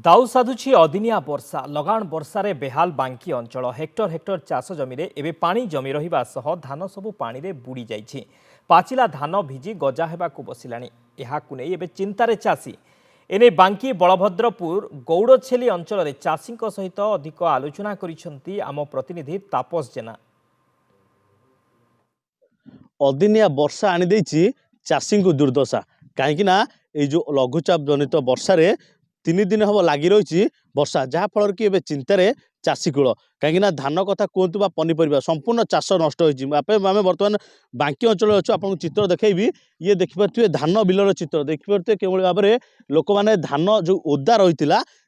दाऊ साधुछि अदिनिया वर्षा लगाण वर्षारे बेहाल बांकी अंचल हेक्टर हेक्टर चाष जमी एवं पानी जमी रहिबा सह धान सबु पानी रे बुड़ी जाइछि। पाचिला धान भिजी गजा हेबाकु बसिलाणी। एहाकु नै एबे चिंतारे चाषी। एने बांकी बलभद्रपुर गौड़छेली अंचल रे चाषीक सहित अधिक आलोचना करिसंती आम प्रतिनिधि तापस जेना। अदिनिया वर्षा आनी देछि चाषी को दुर्दशा कहीं ये जो लघुचाप जनित वर्षा रे 3 दिन हम लगी रही वर्षा जहाँफल कि चिंतार चाषी कूल कहीं धान कथा कहतु बा पनीपरिया संपूर्ण चाष नष्ट होमें बर्तमान बांकी अंचल अच्छे आपको चित्र देखी ये देखिपे धान बिलर चित्र देखिपे केवल भाव में लोक मैंने धान जो ओदा रही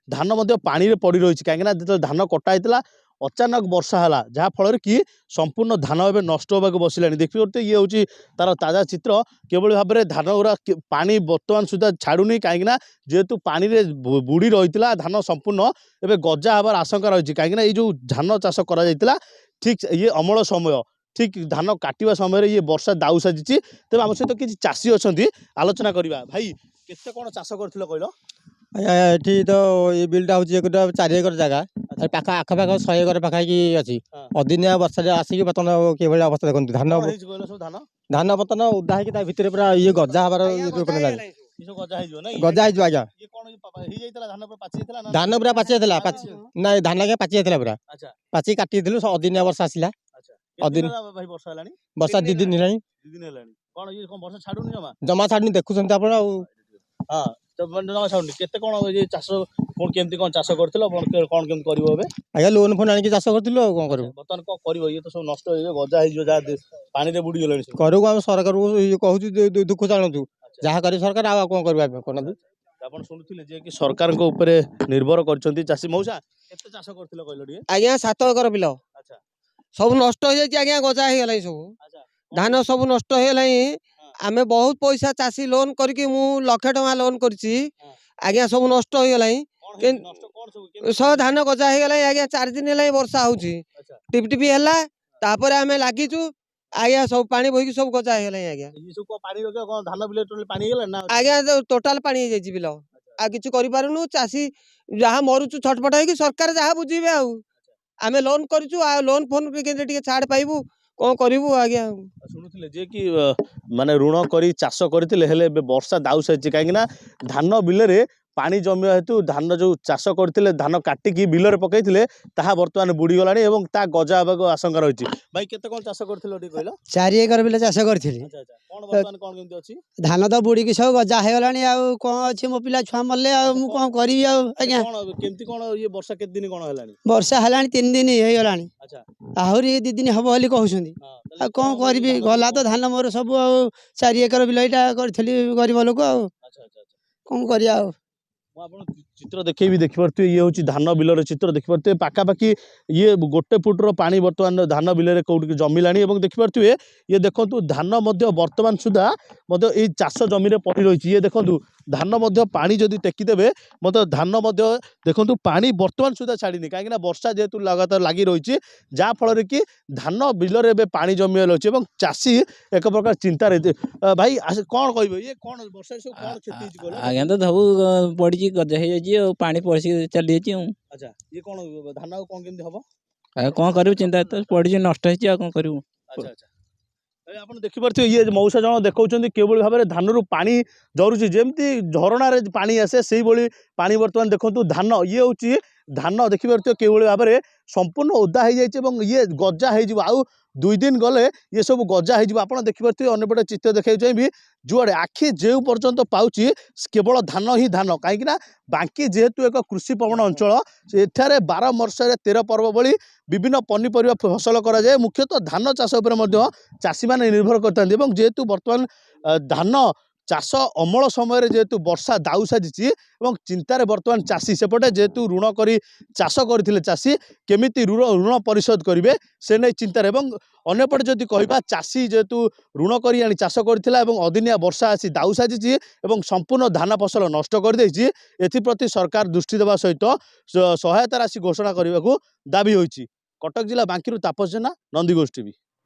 धान पानी पड़ रही कहीं जो धान कटा अचानक वर्षा है जहाँफल कि संपूर्ण धान एवं नष्ट होगा बसला देखिए ये हूँ तार ताजा चित्र केवल भाव में धान गुरा पानी बर्तमान सुधा छाड़ूनी कहीं जेहेतु पानी रे बुड़ी रही धान संपूर्ण एवं गजा हबार आशंका रही कहीं जो धान चाष कर ठीक ये अमल समय ठीक धान काटिबा समय ये वर्षा दाऊ साजिची। तेज आम सहित किसी चाषी अच्छा आलोचना करवा भाई केते कौन चाष कर कहल ये तो ये बिलटा हूँ 4 एकर जगह पाखा आखपाख 100 एकर पाखापाखि अच्छी अदिनिया वर्षा आसिक बर्तमान कि अवस्था देखते धान धान बर्तमान उदा हो भितर पूरा ये गजा हबार गजा हो आज्ञा धान पूरा पाची ना धान क्या पाची जाता पूरा पाची काटी अदिनिया वर्षा आसला वर्षा 2 दिन है जमा छाड़नी देखुं आप केते कौन ये चाष केमती कौन चाष कर कौन केमती कर आज्ञा लोन फोन आनिक चाष करूँ कौन कर बर्तमान कौन कर ये तो सब नष्ट हो गजा हो पानी रे बुड़ी गले करूँ आम सरकार कहूँ दुख जानतु जहाँ कर सरकार आ कौन कर आपण सुनुथिले जे कि सरकार को ऊपर निर्भर करछंती चासी मौसा केते चाष करथिलो कहलो टिए आज्ञा 7 एकर बिल अच्छा सब नष्ट हो जाय आज्ञा गजा हो गला सब अच्छा धान सब नष्ट हो गला आमे बहुत पैसा चासी लोन करके मु लाख टका लोन करछि आज्ञा सब नष्ट हो गला सब धान गजा हो गला आज्ञा 4 दिन है वर्षा होउछि टिप टिप हैला तापर आमे लागिचु आज्ञा सब पानी बोहिकी सब गजा हो गला आज्ञा ये सब को पानी रोके कोन धान बिले टोटल पानी गेला ना आज्ञा टोटल पानी जाइछि बिल आ किछु करि पारुनु चासी जहाँ मरुचु छटपट है कि सरकार जहाँ बुझीबे आमे लोन करछु आ लोन फोन के छाड़ पाइबू कौन करू आज्ञा शुणुले जे कि माने ऋण करी चाष करथिले हेले वर्षा दाऊ साइछि कहीं धान बिलरे पानी जमिया हेतु धान जो चाष करथिले धान काटिकी बिलरे पकईथिले ताहा वर्तमान बुड़ी गलानी एवं ता गजा हेबाक आशंका रहिछि भाई केते कोन चाष करथिलो टी कहलो 4 एकर बिल चाष करथिली अच्छा अच्छा कोन वर्तमान कोन केमती अछि धान तो बुड़ी की सब गजा हे गलानी आ कोन अछि मो पिला छुआ मल्ले आ मु कोन करिवि आ आज्ञा कोन केमती कोन ये वर्षा केते दिन कोन हेलानी वर्षा हलानी 3 दिन हे गलानी अच्छा आहुरी 2 दिन हबो हली कहउछंदी आ कोन करिवि गला तो धान मोर सब 4 एकर बिल एटा करथिली गरीब लोक आ अच्छा अच्छा कोन करिया चित्र देखी देखिपे ये हूँ धान बिलर चित्र देखिपे पाखापाखि ये गोटे फुट्र पानी बर्तमान धान बिल कौट जमिला देखिपे ये देखु धान बर्तमान सुधा ये चाष जमी पड़ रही ये देखु धान पानी जदि टेकीदेवे धान देखु पानी बर्तमान सुधा छाड़ी कहीं वर्षा जेहेतु लगातार लगी रही जहाँफल कि धान बिलर एवं पानी जमी रही है चाषी एक प्रकार चिंतार भाई कौन कह ये कौन वर्षा सब कौन क्षति आज्ञा तो सब पड़ी गजा हो जाए पानी पड़ी चली जाइए अच्छा ये कौन धान कौन केमती हम कौन करूँ चिंता तो पड़ी नष्ट हो कौन करूँ अच्छा अच्छा आप देखिपे ये मौसा जन देखते केवल भाव में धान पानी जरुची जमी झरणार पानी आसे से भाई पानी बर्तमान देखो धान ये हूँ धान देखिपे केवल भाव में संपूर्ण ओदा हो जाए ये गजा हो आउ 2 दिन गले ये सब गजा हो आप देखिपे अंपटे चित्र देखा चाहिए जुआड़े आखि जो पर्यंत पाऊँच केवल धान ही धान कहीं बांकी जेहेतु एक कृषि प्रवण अंचल एठारे 12 वर्षे 13 पर्व भली विभिन्न पनीपरिया फसल कराए मुख्यतः धान चाष चाषी मैंने निर्भर करते जेहेतु बर्तमान धान चाष अमल समय जेहेतु वर्षा दाऊ साजिची चिंतार बर्तमान चाषी सेपटे जेहेतु ऋण करी चाष करथिले चाषी केमिति ऋण परिशोध करेंगे से नहीं चिंतार अंपटे जदि कहवा चाषी जेहेतु ऋण करी आनी चाष करथिला अदिनिया वर्षा आसी दाऊ साजिची संपूर्ण धान फसल नष्ट कर देछि एथिप्रति सरकार दृष्टि देवा सहित सहायता राशि घोषणा करने को दाबी होइछि। कटक जिला बांकीरू तापस जेना, नंदीघोष टीवी।